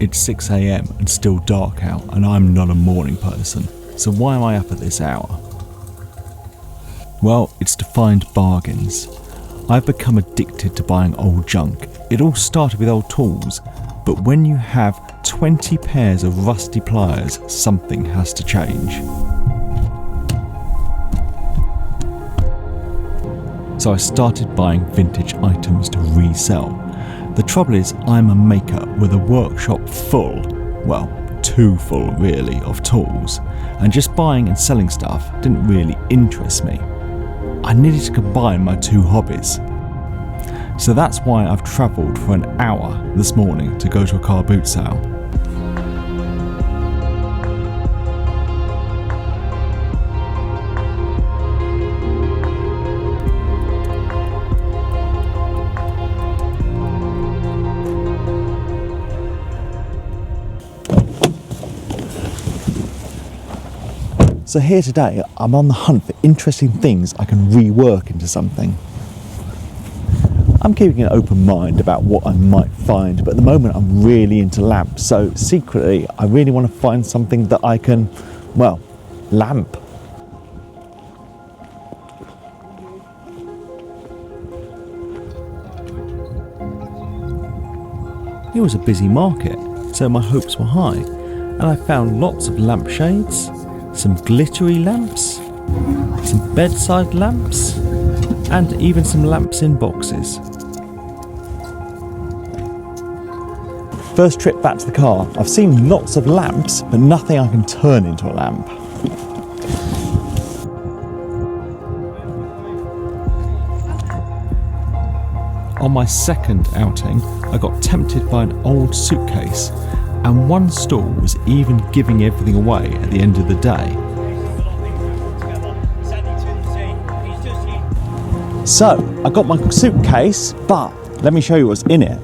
it's 6 AM and still dark out, and I'm not a morning person, so why am I up at this hour? Well, it's to find bargains. I've become addicted to buying old junk. It all started with old tools, but when you have 20 pairs of rusty pliers, something has to change. So I started buying vintage items to resell. The trouble is, I'm a maker with a workshop full, well, too full really, of tools, and just buying and selling stuff didn't really interest me. I needed to combine my two hobbies. So that's why I've travelled for an hour this morning to go to a car boot sale. So here today, I'm on the hunt for interesting things I can rework into something. I'm keeping an open mind about what I might find, but at the moment I'm really into lamps, so secretly I really want to find something that I can, well, lamp. It was a busy market, so my hopes were high, and I found lots of lampshades, some glittery lamps, some bedside lamps, and even some lamps in boxes. First trip back to the car, I've seen lots of lamps, but nothing I can turn into a lamp. On my second outing, I got tempted by an old suitcase, and one store was even giving everything away at the end of the day. So, I got my suitcase, but let me show you what's in it.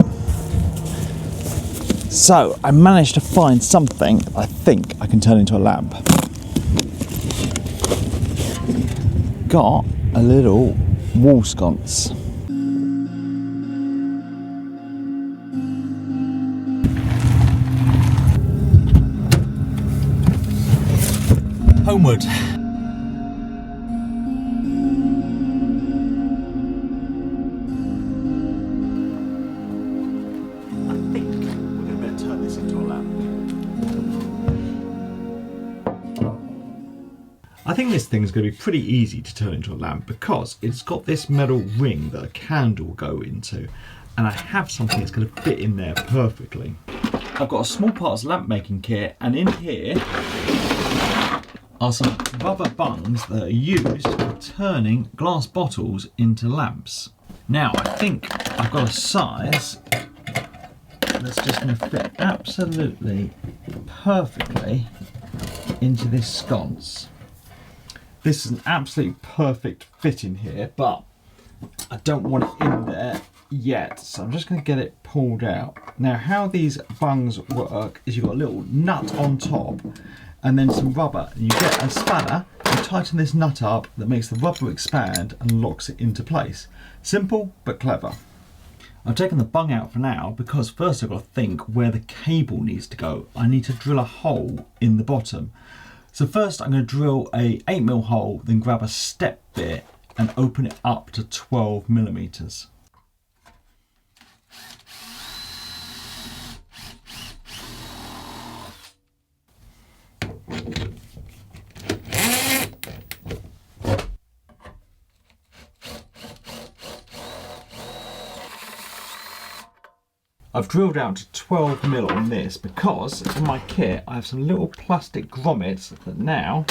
So, I managed to find something I think I can turn into a lamp. Got a little wall sconce. Homeward. I think this thing is going to be pretty easy to turn into a lamp because it's got this metal ring that a candle will go into, and I have something that's going to fit in there perfectly. I've got a small parts lamp making kit, and in here are some rubber bungs that are used for turning glass bottles into lamps. Now I think I've got a size that's just going to fit absolutely perfectly into this sconce. This is an absolutely perfect fit in here, but I don't want it in there yet, so I'm just going to get it pulled out. Now how these bungs work is you've got a little nut on top and then some rubber, and you get a spanner, you tighten this nut up that makes the rubber expand and locks it into place. Simple but clever. I've taken the bung out for now because first I've got to think where the cable needs to go. I need to drill a hole in the bottom. So first I'm going to drill a 8mm hole, then grab a step bit and open it up to 12mm. I've drilled out to 12mm on this because in my kit I have some little plastic grommets that now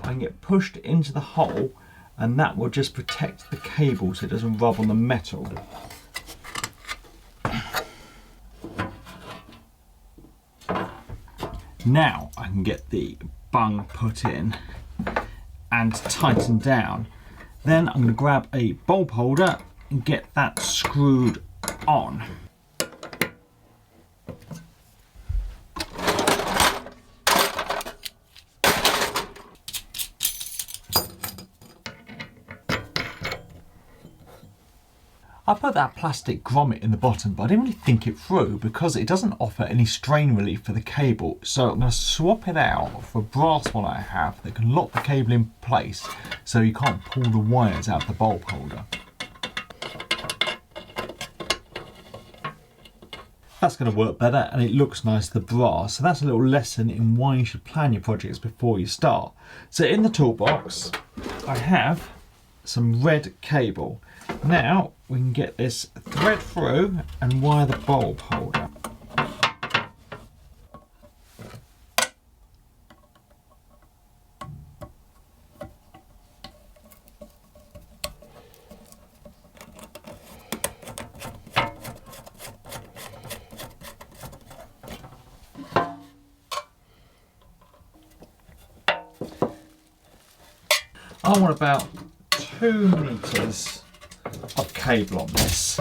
I can get pushed into the hole, and that will just protect the cable so it doesn't rub on the metal. Now I can get the bung put in and tightened down. Then I'm going to grab a bulb holder and get that screwed on. I put that plastic grommet in the bottom, but I didn't really think it through because it doesn't offer any strain relief for the cable. So I'm going to swap it out for a brass one I have that can lock the cable in place so you can't pull the wires out of the bulb holder. That's going to work better and it looks nice, the brass. So that's a little lesson in why you should plan your projects before you start. So in the toolbox, I have some red cable. Now we can get this thread through and wire the bulb holder. I want about 2 meters of cable on this.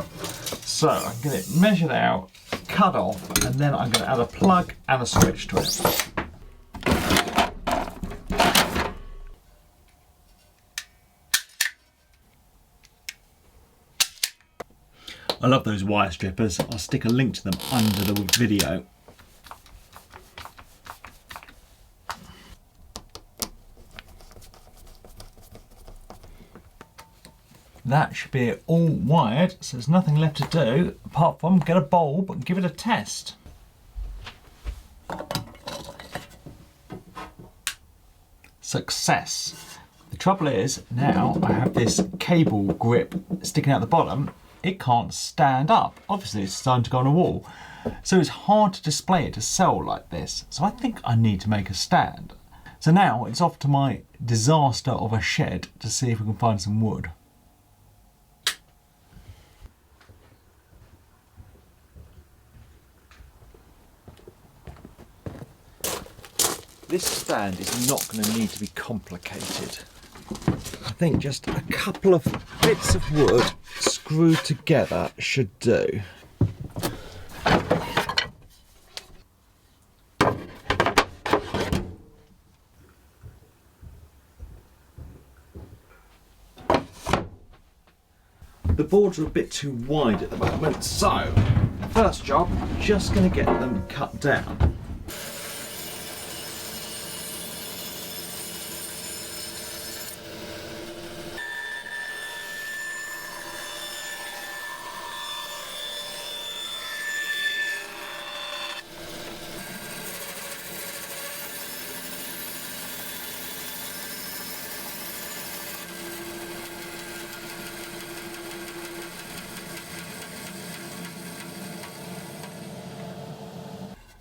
So I'm going to get it measured out, cut off, and then I'm going to add a plug and a switch to it. I love those wire strippers. I'll stick a link to them under the video. That should be all wired, so there's nothing left to do apart from get a bulb and give it a test. Success. The trouble is, now I have this cable grip sticking out the bottom, it can't stand up. Obviously it's starting to go on a wall. So it's hard to display it to sell like this. So I think I need to make a stand. So now it's off to my disaster of a shed to see if we can find some wood. This stand is not going to need to be complicated. I think just a couple of bits of wood screwed together should do. The boards are a bit too wide at the moment, so first job, I'm just going to get them cut down.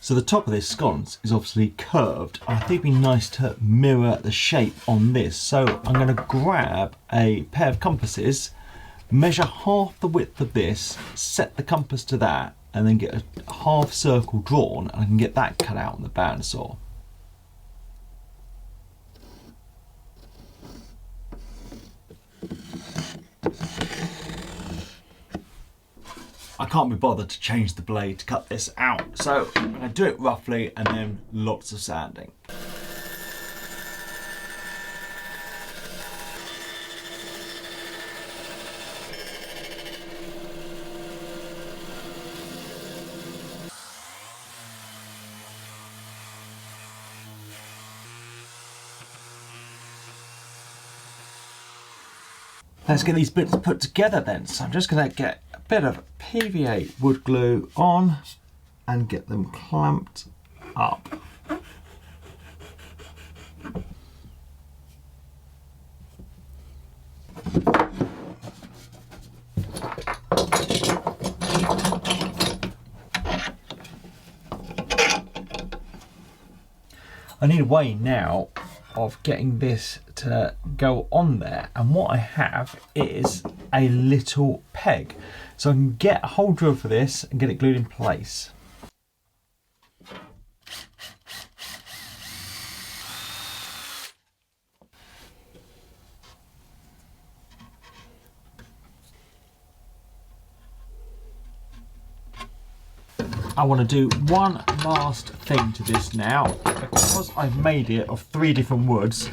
So the top of this sconce is obviously curved. I think it'd be nice to mirror the shape on this. So I'm going to grab a pair of compasses, measure half the width of this, set the compass to that, and then get a half circle drawn, and I can get that cut out on the bandsaw. I can't be bothered to change the blade to cut this out, so I'm going to do it roughly and then lots of sanding. Let's get these bits put together then. So I'm just going to get a bit of PVA wood glue on and get them clamped up. I need a way now of getting this to go on there, and what I have is a little peg, so I can get a hole drill for this and get it glued in place. I want to do one last thing to this now. Because I've made it of 3 different woods,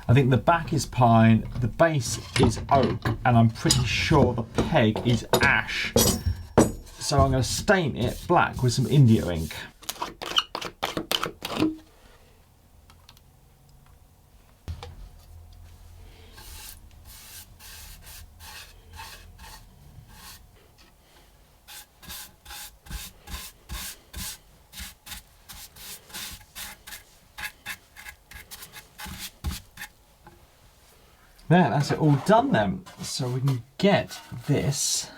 I think the back is pine, the base is oak, and I'm pretty sure the peg is ash. So I'm going to stain it black with some India ink. There, that's it all done then. So we can get this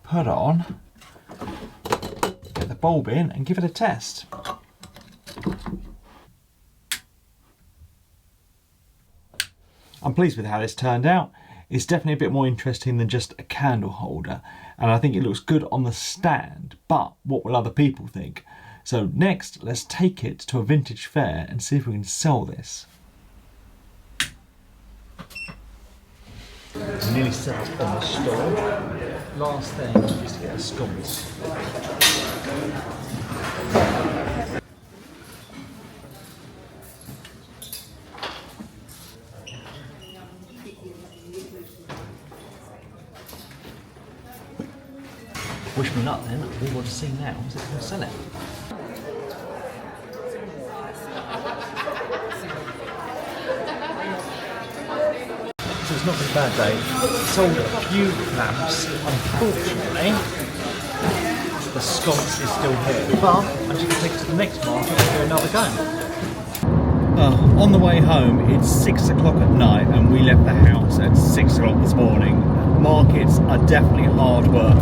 put on, get the bulb in and give it a test. I'm pleased with how this turned out. It's definitely a bit more interesting than just a candle holder, and I think it looks good on the stand, but what will other people think? So next, let's take it to a vintage fair and see if we can sell this. It's nearly set up on the store. Last thing is to get a sconce. Wish me luck then. We want to see now is it going to sell it. So it's not been a bad day. Sold a few lamps. Unfortunately, the sconce is still here. But I'm just going to take it to the next market and do another go. On the way home, it's 6 o'clock at night and we left the house at 6 o'clock this morning. Markets are definitely hard work,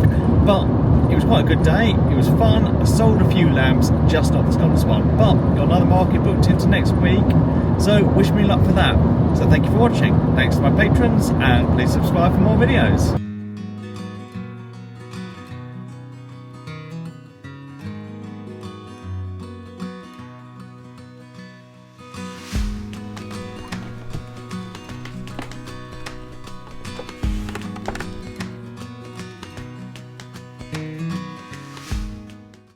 but it was quite a good day. It was fun. I sold a few lamps, just not the sconce one. But got another market booked into next week, so wish me luck for that. So thank you for watching. Thanks to my patrons, and please subscribe for more videos.